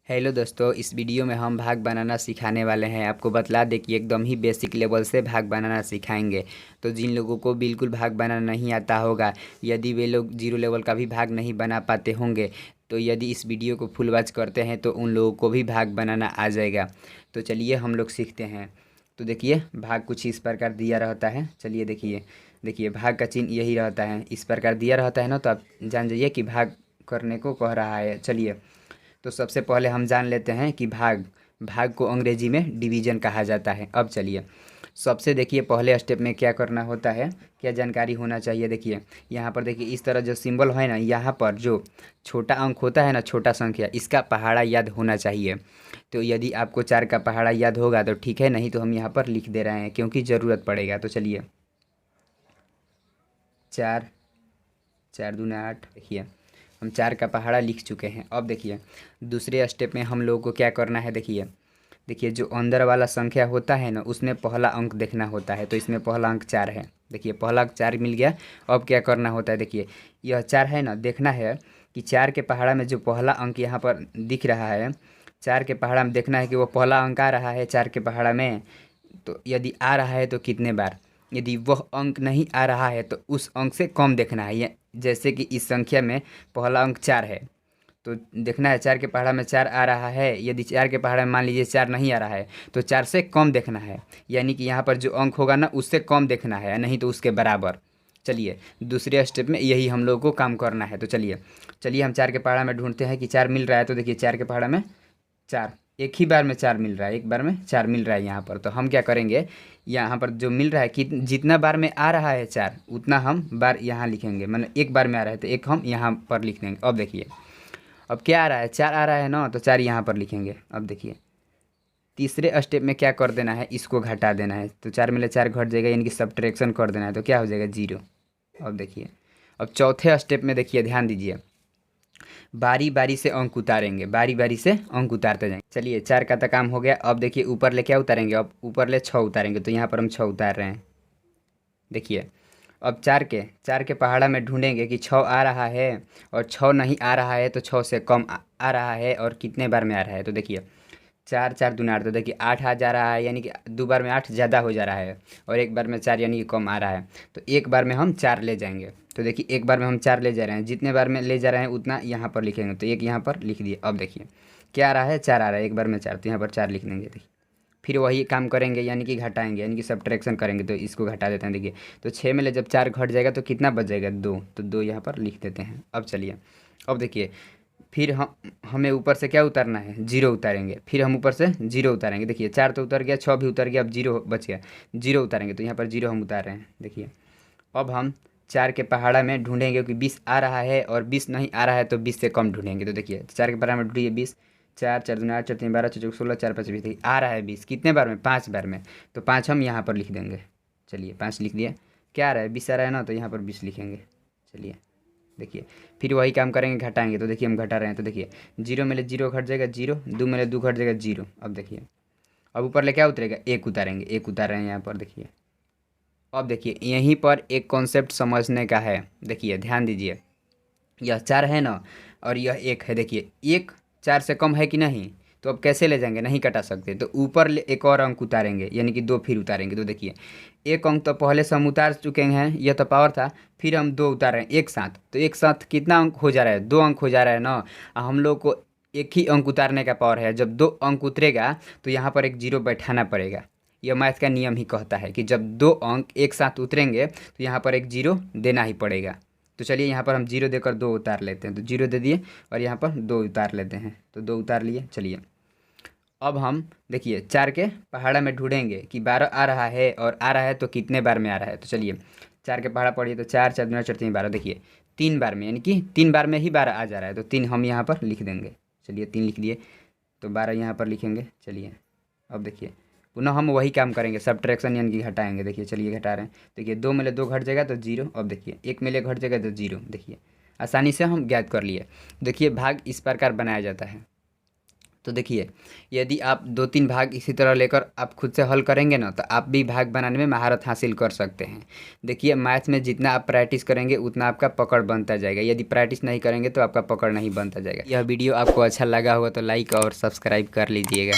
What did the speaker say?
Hello दोस्तों, इस video में हम भाग बनाना सिखाने वाले हैं। आपको बतला दें कि एकदम ही बेसिक लेवल से भाग बनाना सिखाएंगे। तो जिन लोगों को बिल्कुल भाग बनाना नहीं आता होगा, यदि वे लोग जीरो लेवल का भी भाग नहीं बना पाते होंगे, तो यदि इस वीडियो को फुल वॉच करते हैं तो उन लोगों को भी भाग बनाना आ जाएगा। तो चलिए हम लोग सीखते हैं। तो देखिए, भाग कुछ इस प्रकार दिया रहता है। चलिए देखिए देखिए भाग का चिन्ह यही रहता है, इस प्रकार दिया रहता है ना। तो आप जान जाइए कि भाग करने को कह रहा है। चलिए, तो सबसे पहले हम जान लेते हैं कि भाग भाग को अंग्रेजी में डिवीजन कहा जाता है। अब चलिए, सबसे देखिए पहले स्टेप में क्या करना होता है, क्या जानकारी होना चाहिए। देखिए यहाँ पर देखिए इस तरह जो सिंबल है ना, यहाँ पर जो छोटा अंक होता है ना, छोटा संख्या, इसका पहाड़ा याद होना चाहिए। तो यदि आपको 4 का पहाड़ा याद होगा तो ठीक है, नहीं तो हम यहाँ पर लिख दे रहे हैं क्योंकि ज़रूरत पड़ेगा। तो चलिए, 4, 4 दूने 8। देखिए हम 4 का पहाड़ा लिख चुके हैं। अब देखिए दूसरे स्टेप में हम लोगों को क्या करना है। देखिए देखिए जो अंदर वाला संख्या होता है ना, उसमें पहला अंक देखना होता है। तो इसमें पहला अंक 4 है। देखिए पहला अंक 4 मिल गया। अब क्या करना होता है, देखिए यह 4 है ना, देखना है कि 4 के पहाड़ा में जो पहला अंक यहाँ पर दिख रहा है, 4 के पहाड़ा में देखना है कि वो पहला अंक आ रहा है 4 के पहाड़ा में। तो यदि आ रहा है तो कितने बार, यदि वह अंक नहीं आ रहा है तो उस अंक से कम देखना है। जैसे कि इस संख्या में पहला अंक 4 है, तो देखना है 4 के पहाड़ा में 4 आ रहा है। यदि 4 के पहाड़ा में मान लीजिए 4 नहीं आ रहा है तो 4 से कम देखना है। यानी कि यहाँ पर जो अंक होगा ना, उससे कम देखना है, नहीं तो उसके बराबर। चलिए दूसरे स्टेप में यही हम लोगों को काम करना है। तो चलिए चलिए हम 4 के पहाड़ा में ढूंढते हैं कि 4 मिल रहा है। तो देखिए 4 के पहाड़ा में 4, एक ही बार में 4 मिल रहा है, एक बार में 4 मिल रहा है यहाँ पर। तो हम क्या करेंगे, यहाँ पर जो मिल रहा है कि जितना बार में आ रहा है 4, उतना हम बार यहाँ लिखेंगे। मतलब एक बार में आ रहा है तो एक हम यहाँ पर लिख देंगे। अब देखिए, अब क्या आ रहा है, 4 आ रहा है ना, तो 4 यहाँ पर लिखेंगे। अब देखिए तीसरे स्टेप में क्या कर देना है, इसको घटा देना है। तो 4 में 4 घट जाएगा, यानी कि सब्ट्रैक्शन कर देना है। तो क्या हो जाएगा, 0। अब देखिए, अब चौथे स्टेप में देखिए, ध्यान दीजिए, बारी बारी से अंक उतारेंगे, बारी बारी से अंक उतारते जाएंगे। चलिए 4 का तो काम हो गया। अब देखिए ऊपर ले क्या उतारेंगे, अब ऊपर ले 6 उतारेंगे। तो यहाँ पर हम 6 उतार रहे हैं। देखिए अब 4 के पहाड़ा में ढूंढेंगे कि 6 आ रहा है, और 6 नहीं आ रहा है तो 6 से कम आ रहा है, और कितने बार में आ रहा है। तो देखिए 4 4 दूना 8, तो देखिए 8 आ जा रहा है, यानी कि 2 बार में 8 ज़्यादा हो जा रहा है, और एक बार में 4 यानी कि कम आ रहा है। तो एक बार में हम 4 ले जाएंगे। तो देखिए एक बार में हम 4 ले जा रहे हैं, जितने बार में ले जा रहे हैं उतना यहाँ पर लिखेंगे। तो एक यहाँ पर लिख दिए। अब देखिए क्या आ रहा है, 4 आ रहा है, एक बार में 4, तो यहाँ पर 4 लिख देंगे। देखिए फिर वही काम करेंगे, यानी कि घटाएंगे, यानी कि सब्ट्रैक्शन करेंगे। तो इसको घटा देते हैं। देखिए तो 6 में ले जब 4 घट जाएगा तो कितना बच जाएगा, 2। तो 2 यहाँ पर लिख देते हैं। अब चलिए, अब देखिए फिर हम हमें ऊपर से क्या उतारना है, 0 उतारेंगे। फिर हम ऊपर से 0 उतारेंगे। देखिए 4 तो उतर गया, 6 भी उतर गया, अब 0 बच गया, 0 उतारेंगे। तो यहाँ पर 0 हम उतार रहे हैं। देखिए अब हम 4 के पहाड़ा में ढूंढेंगे कि 20 आ रहा है, और 20 नहीं आ रहा है तो 20 से कम ढूंढेंगे। तो देखिए 4 के पहाड़ा में ढूंढिए 20, 4 4 दूनी 8, 4 3 12, 4 चौक 16, 4 5 20। देखिए आ रहा है 20, कितने बार में, 5 बार में। तो 5 हम यहाँ पर लिख देंगे। चलिए 5 लिख दिए। क्या आ रहा है, 20 आ रहा है ना, तो यहाँ पर 20 लिखेंगे। चलिए देखिए फिर वही काम करेंगे, घटाएंगे। तो देखिए हम घटा रहे हैं। तो देखिए 0 में ले 0 घट जाएगा, 0, 2 में ले 2 घट जाएगा, 0। अब देखिए अब ऊपर ले क्या उतरेगा, 1 उतारेंगे, 1 उतार रहे हैं यहाँ पर। देखिए अब देखिए यहीं पर एक कॉन्सेप्ट समझने का है। देखिए ध्यान दीजिए, यह 4 है ना, और यह 1 है। देखिए 1 4 से कम है कि नहीं, तो अब कैसे ले जाएंगे, नहीं कटा सकते। तो ऊपर ले एक और अंक उतारेंगे, यानी कि 2 फिर उतारेंगे। तो देखिए एक अंक तो पहले से हम उतार चुके हैं, यह तो पावर था। फिर हम 2 उतार रहे हैं एक साथ। तो एक साथ कितना अंक हो जा रहा है, 2 अंक हो जा रहा है ना। हम लोग को एक ही अंक उतारने का पावर है। जब 2 अंक उतरेगा तो यहाँ पर एक 0 बैठाना पड़ेगा। यह मैथ का नियम ही कहता है कि जब 2 अंक एक साथ उतरेंगे तो यहाँ पर एक 0 देना ही पड़ेगा। तो चलिए यहाँ पर हम 0 देकर 2 उतार लेते हैं। तो 0 दे दिए, और यहाँ पर 2 उतार लेते हैं। तो 2 उतार लिए। चलिए अब हम देखिए 4 के पहाड़ा में ढूंढेंगे कि 12 आ रहा है, और आ रहा है तो कितने बार में आ रहा है। तो चलिए 4 के पहाड़ा पढ़िए। तो 4 4 दूना 4 3 12। देखिए 3 बार में, यानी कि 3 बार में ही 12 आ जा रहा है। तो 3 हम यहाँ पर लिख देंगे। चलिए 3 लिख दिए। तो 12 यहाँ पर लिखेंगे। चलिए अब देखिए पुनः हम वही काम करेंगे, सब्ट्रैक्शन यानी कि घटाएंगे। देखिए चलिए घटा रहे हैं। देखिए 2 में ले 2 घट जाएगा तो 0। अब देखिए 1 में ले घट जाएगा तो 0। देखिए आसानी से हम ज्ञात कर लिए। देखिए भाग इस प्रकार बनाया जाता है। तो देखिए, यदि आप 2-3 भाग इसी तरह लेकर आप खुद से हल करेंगे ना, तो आप भी भाग बनाने में महारत हासिल कर सकते हैं। देखिए, मैथ्स में जितना आप प्रैक्टिस करेंगे उतना आपका पकड़ बनता जाएगा, यदि प्रैक्टिस नहीं करेंगे तो आपका पकड़ नहीं बनता जाएगा। यह वीडियो आपको अच्छा लगा होगा तो लाइक और सब्सक्राइब कर लीजिएगा।